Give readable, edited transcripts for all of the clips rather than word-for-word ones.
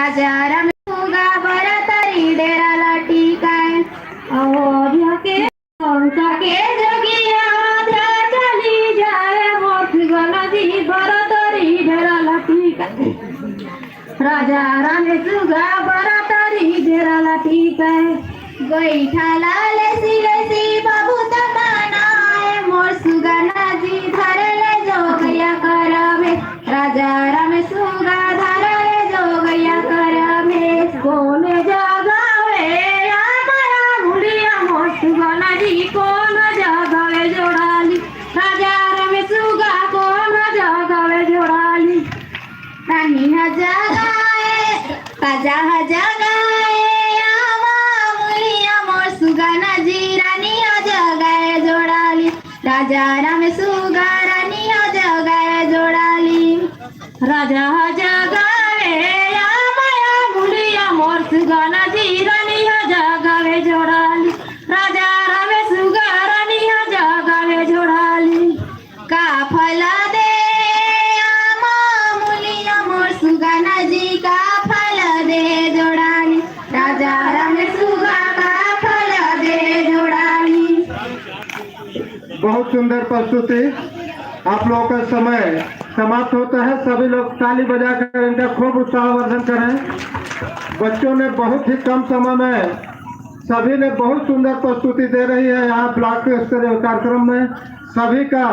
राजा राम सुगा बरतरी डेरा लाटी काय अयोध्या के कंसा के जगिया अयोध्या चली जाए मोठ गलती बरतरी डेरा लाटी काय राजा राम सुगा बरतरी डेरा लाटी काय गैठाला लेसी लेसी बाबू तमानाए मोर सुगाना जी धरले जो गया करमे राजा राम सुगा धरले जो गया करमे कौन जगावे या माया मुड़िया मोर सुगाना जी कौन जगावे जोड़ाली राजा राम सुगा कौन जगावे जोड़ाली रानी जगाए राजा जगाए सुगाना जी रानी जगाए जोड़ाली राजा राम सुगा रानी जगाए जोड़ाली राजा जगावे या माया मुलिया मोर सुगाना जी रानी जगावे जोड़ाली राजा राम सुगा रानी जगावे जोड़ाली का फल दे मुलिया मोर सुगाना जी का फल दे जोड़ाली राजा राम सुगा बहुत सुंदर प्रस्तुति। आप लोगों का समय समाप्त होता है। सभी लोग ताली बजाकर इनका खूब उत्साहवर्धन करें। बच्चों ने बहुत ही कम समय में सभी ने बहुत सुंदर प्रस्तुति दे रही है। यहाँ ब्लॉक स्तरीय कार्यक्रम में सभी का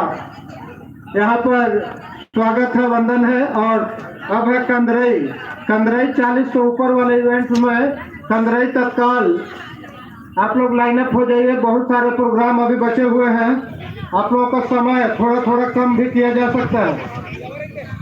यहाँ पर स्वागत है, वंदन है। और अब है कंदरई 40 से ऊपर वाले इवेंट में कंदरई तत्काल आप लोग लाइनअप हो जाइए। बहुत सारे प्रोग्राम अभी बचे हुए हैं। आप लोगों का समय थोड़ा थोड़ा कम भी किया जा सकता है।